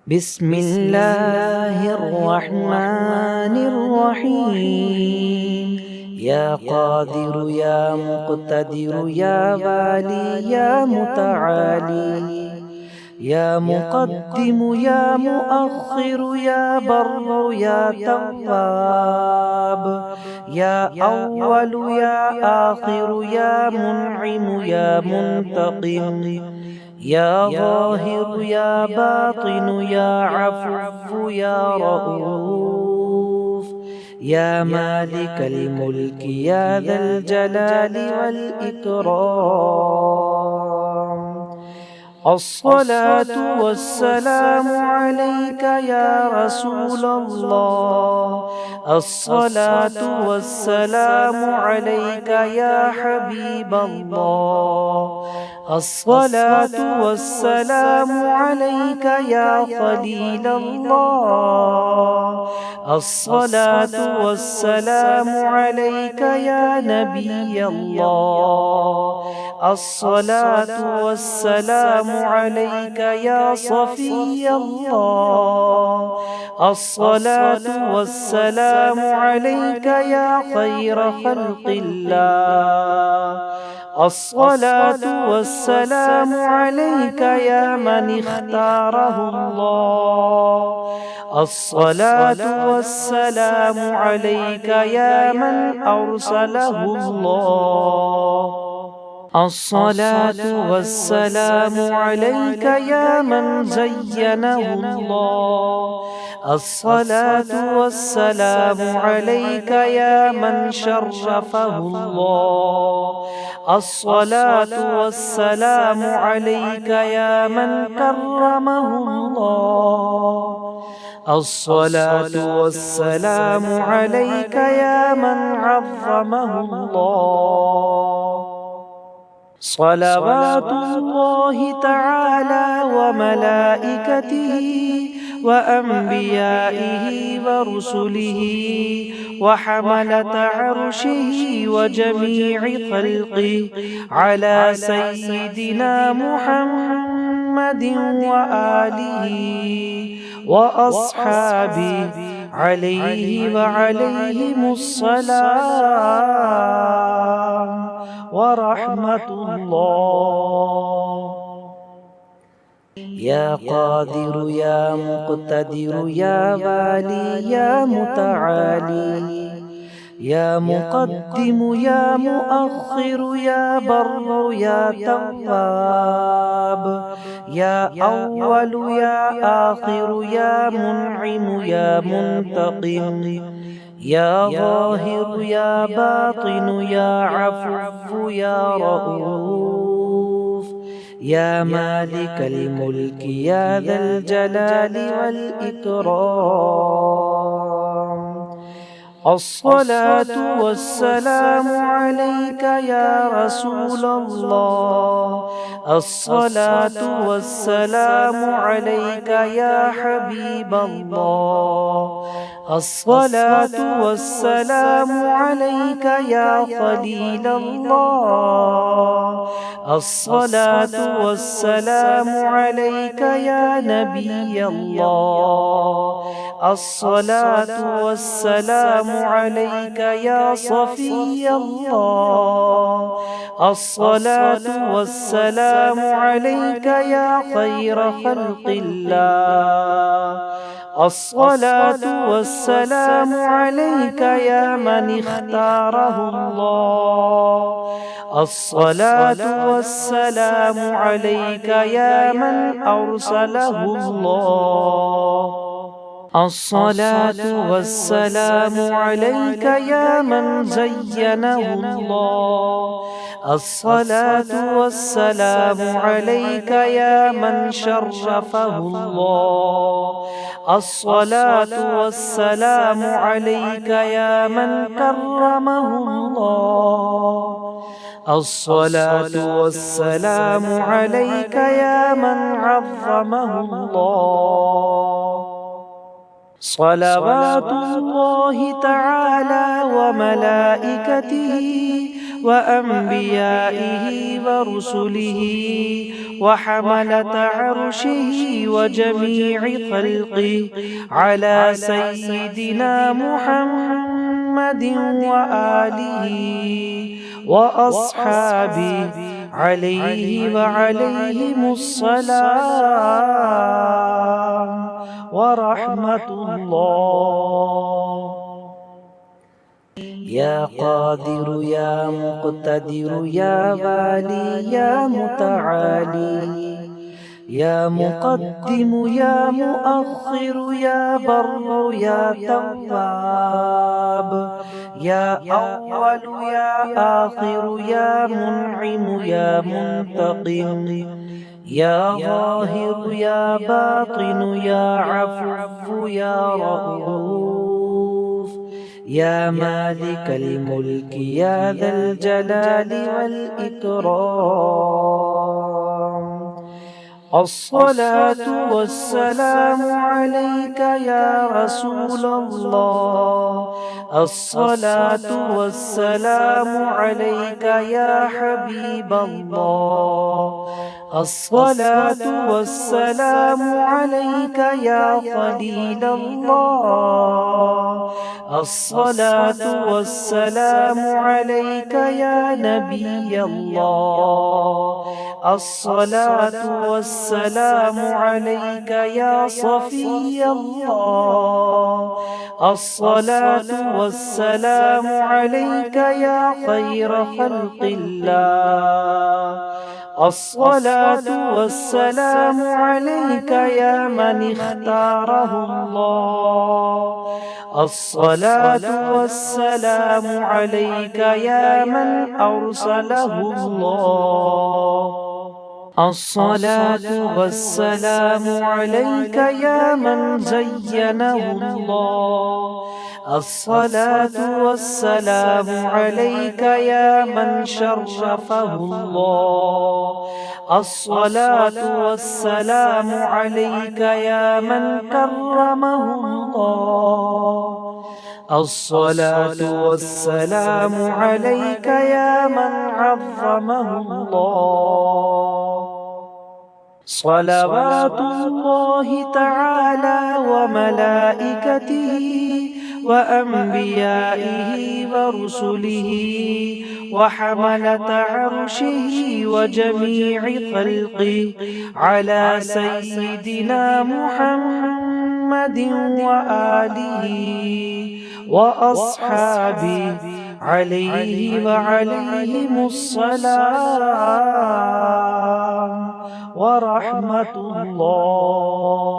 बिस्मिल्लाहिर्रहमानिर्रहीम। या क़ादिर या मुक़्तदिर या वाली या मुतआली, या मुक़द्दिम या मुअख्खिर या बर्र या तव्वाब, या अव्वल या आखिर या मुनइम या मुंतक़िम, या ज़ाहिर या बातिन या अफ़्व या रऊफ़, या मालिकल मुल्क या ज़ल जलाली वल इकराम। अस्सलातु वस्सलामु अलैका या रसूलल्लाह, अस्सलातु वस्सलामु अलैका या हबीबल्लाह, अस्सलातु वस्सलामु अलैका या खलीलल्लाह, अस्सलातु वस्सलामु अलैका या नबीयल्लाह, अस्सलातु वस्सलामु अलैका या सफ़ियल्लाह, अस्सलातु वस्सलामु अलैका या खैर खल्क़िल्लाह, अस्सलातु वस्सलामु अलैका या मन इख्तारहुल्लाह, अस्सलातु वस्सलामु अलैका या मन अरसलहुल्लाह, अस्सलातु वस्सलामु अलैका या मन ज़य्यनहुल्लाह, अस्सलातु वस्सलामु अलैका या मन शर्रफ़हुल्लाह, अस्सलातु वस्सलामु अलैका या मन कर्रमहुल्लाह, अस्सलातु वस्सलामु अलैका या मन अज़्ज़महुल्लाह। सलवातुल्लाहि तआला व मलाइकतिही व अंबियाइही व रुसुलिही व हमलत अर्शिही व जमीइ खल्क़िही अला सय्यिदिना मुहम्मदिन व आलिही व अस्हाबिही अलैहि व अलैहिमुस्सलाम व रहमतुल्लाह। या क़ादिर या मुक़्तदिर या वाली या मुतआली, या मुक़द्दिम या मुअख्खिर या बर्र या तव्वाब, या अव्वल या आखिर या मुनइम या मुंतक़िम, या ज़ाहिर या बातिन या अफ़्व या रऊफ़, या मालिकल मुल्क या ज़ल जलाली वल इकराम। अस्सलातु वस्सलामु अलैका या रसूलल्लाह, अस्सलातु वस्सलामु अलैका या हबीबल्लाह, अस्सलातु वस्सलामु अलैका या खलीलल्लाह, अस्सलातु वस्सलामु अलैका या नबीयल्लाह, अस्सलातु वस्सलामु अलैका या सफ़ियल्लाह, अस्सलातु वस्सलामु अलैका या खैर खल्क़िल्लाह, अस्सलातु वस्सलामु अलैका या मन इख्तारहुल्लाह, अस्सलातु वस्सलामु अलैका या मन अरसलहुल्लाह, अस्सलातु वस्सलामु अलैका या मन ज़य्यनहुल्लाह, अस्सलातु वस्सलामु अलैका या मन शर्रफ़हुल्लाह, अस्सलातु वस्सलामु अलैका या मन कर्रमहुल्लाह, अस्सलातु वस्सलामु अलैका या मन अज़्ज़महुल्लाह। सलवातुल्लाहि तआला व मलाइकतिही وأنبيائه ورسله وحملة عرشه وجميع خلقه على سيدنا محمد وآله وأصحابه عليه وعليهم السلام ورحمة الله. يا قادر يا مقتدر يا والي يا متعالي يا مقدم يا مؤخر يا بر يا تواب يا أول يا آخر يا منعم يا منتقم يا ظاهر يا باطن يا عفو يا رؤوف يا مالك الملك يا ذا الجلال والإكرام. الصلاة والسلام عليك يا رسول الله. الصلاة والسلام عليك يا حبيب الله. الصلاة والسلام عليك يا خليل الله. الصلاة والسلام عليك يا نبي الله. الصلاة والسلام عليك يا صفي الله. الصلاة والسلام عليك يا خير خلق الله. الصلاة والسلام عليك يا من اختاره الله. الصلاة والسلام عليك يا من أرسله الله. الصلاة والسلام عليك يا من زينه الله. الصلاة والسلام عليك يا من شرفه الله. الصلاة والسلام عليك يا من كرمه الله. الصلاة والسلام عليك يا من عظمه الله. صلوات الله تعالى وملائكته وأنبيائه ورسله وحملة عرشه وجميع خلقه على سيدنا محمد وآله وأصحابه عليه وعليهم السلام ورحمة الله.